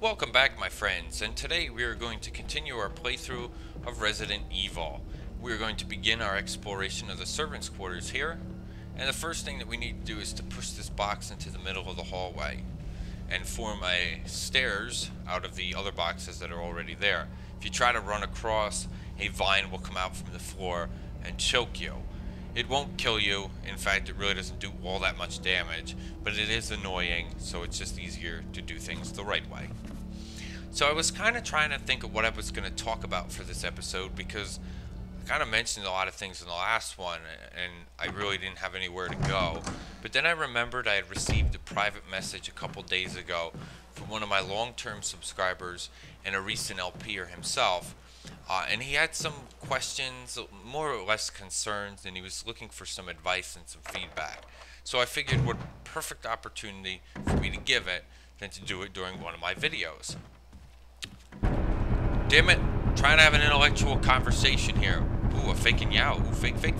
Welcome back, my friends, and today we are going to continue our playthrough of Resident Evil. We are going to begin our exploration of the servants' quarters here, and the first thing that we need to do is to push this box into the middle of the hallway and form a stairs out of the other boxes that are already there. If you try to run across, a vine will come out from the floor and choke you. It won't kill you. In fact, it really doesn't do all that much damage, but it is annoying, so it's just easier to do things the right way. So I was kind of trying to think of what I was going to talk about for this episode, because I kind of mentioned a lot of things in the last one and I really didn't have anywhere to go. But then I remembered I had received a private message a couple days ago from one of my long-term subscribers and a recent LPer himself. And he had some questions, more or less concerns, and he was looking for some advice and some feedback. So I figured what perfect opportunity for me to give it than to do it during one of my videos. Damn it, I'm trying to have an intellectual conversation here. Ooh, a fake and yow. Ooh, fake. Blow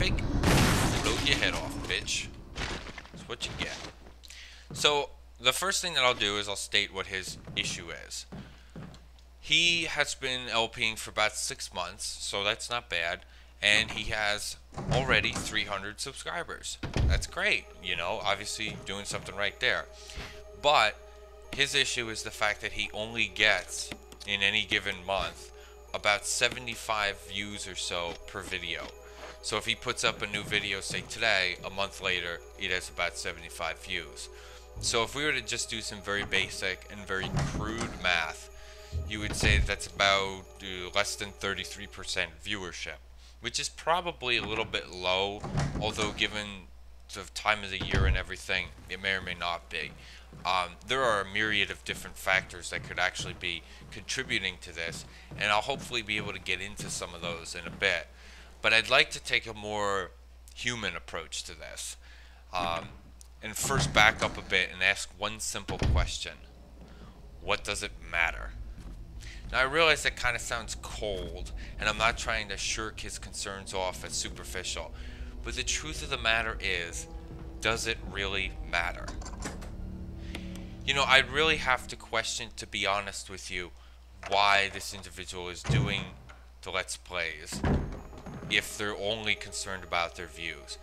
your head off, bitch. That's what you get. So, the first thing that I'll do is I'll state what his issue is. He has been LPing for about 6 months, so that's not bad. And he has already 300 subscribers. That's great, you know, obviously doing something right there. But his issue is the fact that he only gets, in any given month, about 75 views or so per video. So if he puts up a new video, say today, a month later, it has about 75 views. So if we were to just do some very basic and very crude math, you would say that's about less than 33% viewership, which is probably a little bit low, although given the time of the year and everything, it may or may not be. There are a myriad of different factors that could actually be contributing to this, and I'll hopefully be able to get into some of those in a bit. But I'd like to take a more human approach to this, and first back up a bit and ask one simple question. What does it matter? Now, I realize that kind of sounds cold, and I'm not trying to shirk his concerns off as superficial, but the truth of the matter is, does it really matter? You know, I really have to question, to be honest with you, why this individual is doing the Let's Plays if they're only concerned about their views.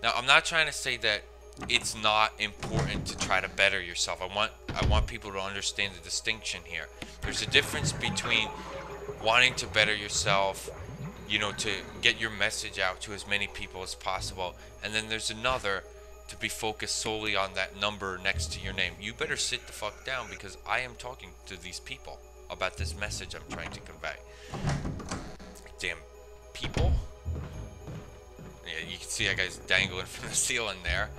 Now, I'm not trying to say that it's not important to try to better yourself. I want people to understand the distinction here. There's a difference between wanting to better yourself, you know, to get your message out to as many people as possible, and then there's another to be focused solely on that number next to your name. You better sit the fuck down, because I am talking to these people about this message I'm trying to convey. Damn people. Yeah, you can see that guy's dangling from the ceiling there.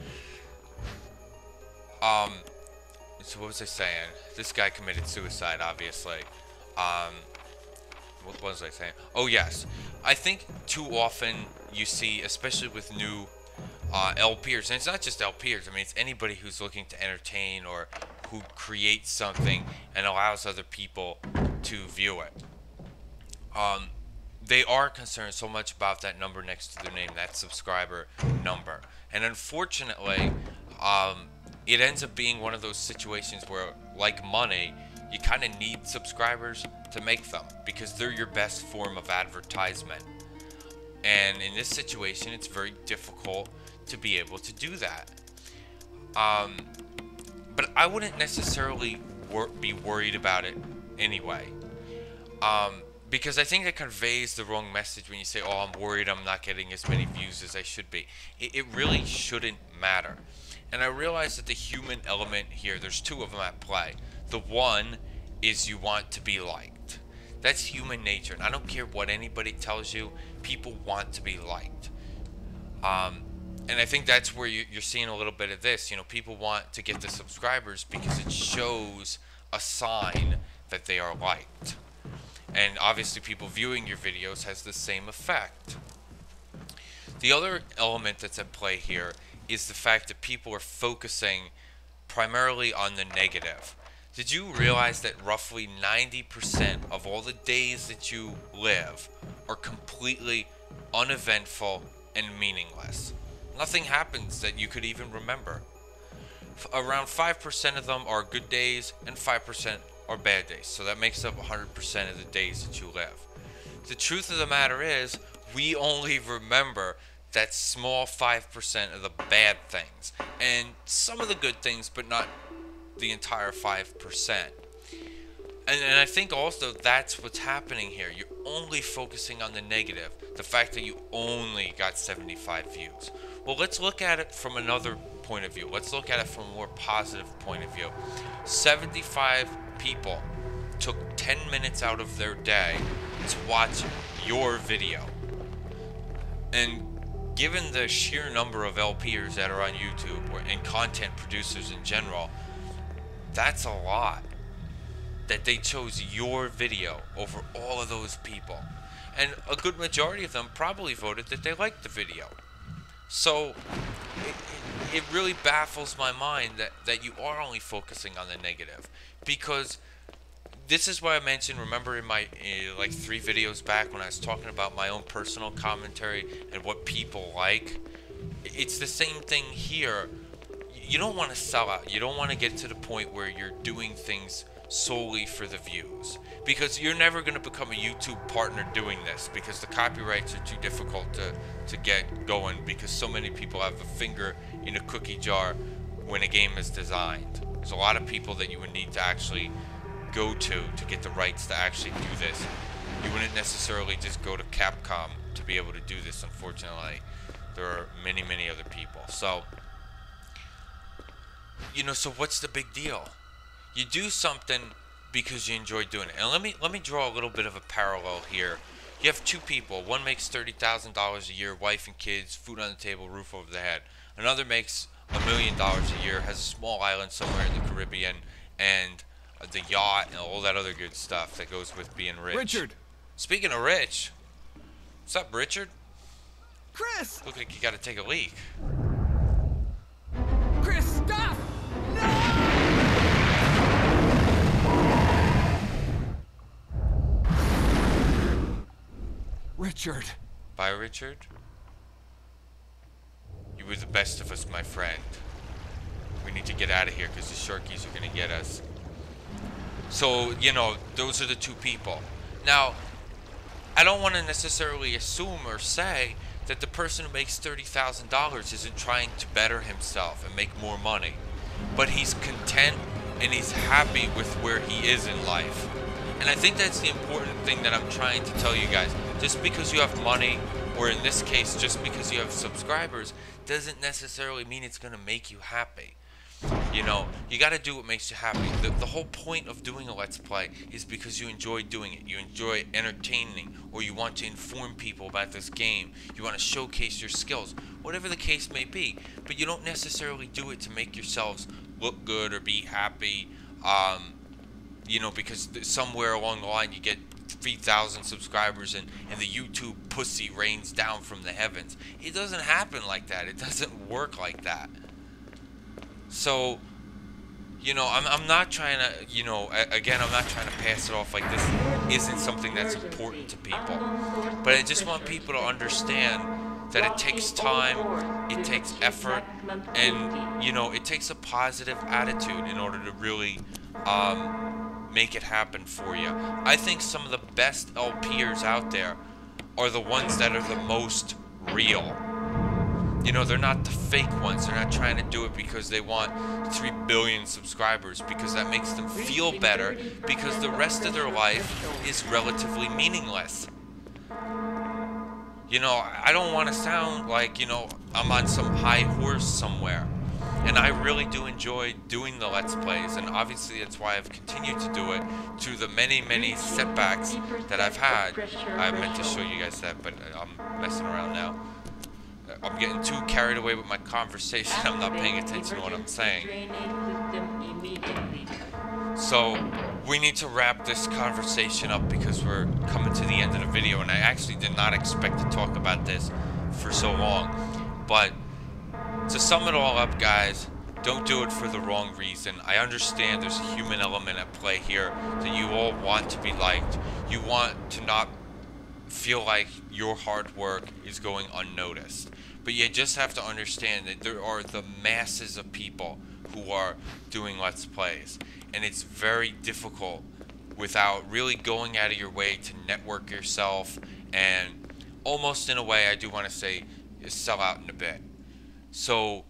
So what was I saying? This guy committed suicide, obviously. What was I saying? Oh, yes. I think too often you see, especially with new LPers, and it's not just LPers, I mean, it's anybody who's looking to entertain or who creates something and allows other people to view it. They are concerned so much about that number next to their name, that subscriber number. And unfortunately, it ends up being one of those situations where, like money, you kind of need subscribers to make them, because they're your best form of advertisement. And in this situation, it's very difficult to be able to do that. But I wouldn't necessarily be worried about it anyway. Because I think that conveys the wrong message when you say, oh, I'm worried I'm not getting as many views as I should be. It really shouldn't matter. And I realize that the human element here, there's two of them at play. The one is you want to be liked. That's human nature. And I don't care what anybody tells you, people want to be liked. And I think that's where you're seeing a little bit of this. You know, people want to get the subscribers because it shows a sign that they are liked. And obviously people viewing your videos has the same effect. The other element that's at play here is the fact that people are focusing primarily on the negative. Did you realize that roughly 90% of all the days that you live are completely uneventful and meaningless? Nothing happens that you could even remember. Around 5% of them are good days and 5% are bad days. So that makes up 100% of the days that you live. The truth of the matter is, we only remember that small 5% of the bad things and some of the good things, but not the entire 5%. And I think also that's what's happening here. You're only focusing on the negative, the fact that you only got 75 views. Well, let's look at it from another point of view. Let's look at it from a more positive point of view. 75 people took 10 minutes out of their day to watch your video. And given the sheer number of LPers that are on YouTube and content producers in general, that's a lot. That they chose your video over all of those people. And a good majority of them probably voted that they liked the video. So it really baffles my mind that you are only focusing on the negative. Because this is what I mentioned, remember in my like 3 videos back when I was talking about my own personal commentary and what people like. It's the same thing here. You don't want to sell out. You don't want to get to the point where you're doing things solely for the views, because you're never going to become a YouTube partner doing this, because the copyrights are too difficult to get going, because so many people have a finger in a cookie jar when a game is designed. There's a lot of people that you would need to actually go to get the rights to actually do this. You wouldn't necessarily just go to Capcom to be able to do this. Unfortunately, there are many other people. So so what's the big deal? You do something because you enjoy doing it. And let me draw a little bit of a parallel here. You have 2 people. One makes $30,000 a year, wife and kids, food on the table, roof over the head. Another makes $1 million a year, has a small island somewhere in the Caribbean, and the yacht and all that other good stuff that goes with being rich. Richard! Speaking of rich, what's up, Richard? Chris! Look like you gotta take a leak. Chris, stop! No! Richard. Bye, Richard. You were the best of us, my friend. We need to get out of here because the Sharkies are going to get us. So, those are the 2 people. Now, I don't want to necessarily assume or say that the person who makes $30,000 isn't trying to better himself and make more money. But he's content and he's happy with where he is in life. And I think that's the important thing that I'm trying to tell you guys. Just because you have money, or in this case, just because you have subscribers, doesn't necessarily mean it's going to make you happy. You got to do what makes you happy. The whole point of doing a Let's Play is because you enjoy doing it. You enjoy entertaining, or you want to inform people about this game. You want to showcase your skills, whatever the case may be. But you don't necessarily do it to make yourselves look good or be happy. Because somewhere along the line you get 3,000 subscribers and the YouTube pussy rains down from the heavens. It doesn't happen like that. It doesn't work like that. So, I'm not trying to, again, I'm not trying to pass it off like this isn't something that's important to people. But I just want people to understand that it takes time, it takes effort, and, it takes a positive attitude in order to really, make it happen for you. I think some of the best LPers out there are the ones that are the most real. They're not the fake ones. They're not trying to do it because they want 3 billion subscribers, because that makes them feel better, because the rest of their life is relatively meaningless. I don't want to sound like, I'm on some high horse somewhere. And I really do enjoy doing the Let's Plays, and obviously that's why I've continued to do it through the many setbacks that I've had. I meant to show you guys that, but I'm messing around now. I'm getting too carried away with my conversation. I'm not paying attention to what I'm saying. So we need to wrap this conversation up because we're coming to the end of the video, and I actually did not expect to talk about this for so long. But to sum it all up, guys, don't do it for the wrong reason. I understand there's a human element at play here, that you all want to be liked. You want to not feel like your hard work is going unnoticed. But you just have to understand that there are the masses of people who are doing Let's Plays. And it's very difficult without really going out of your way to network yourself, and almost in a way, I do want to say, is sell out in a bit. So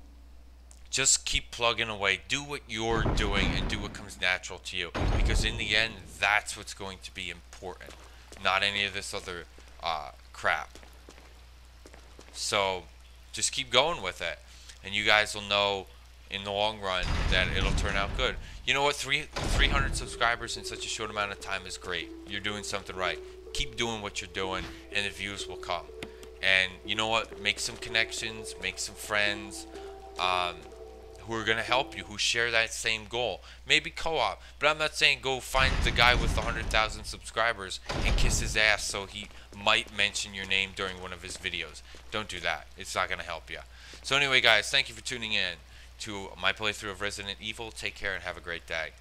just keep plugging away, do what you're doing, and do what comes natural to you, because in the end, that's what's going to be important, not any of this other crap. So just keep going with it, and you guys will know in the long run that it'll turn out good. You know what, 300 subscribers in such a short amount of time is great. You're doing something right. Keep doing what you're doing, and the views will come. And you know what, make some connections, make some friends who are going to help you, who share that same goal. Maybe co-op, but I'm not saying go find the guy with 100,000 subscribers and kiss his ass so he might mention your name during one of his videos. Don't do that. It's not going to help you. So anyway, guys, thank you for tuning in to my playthrough of Resident Evil. Take care and have a great day.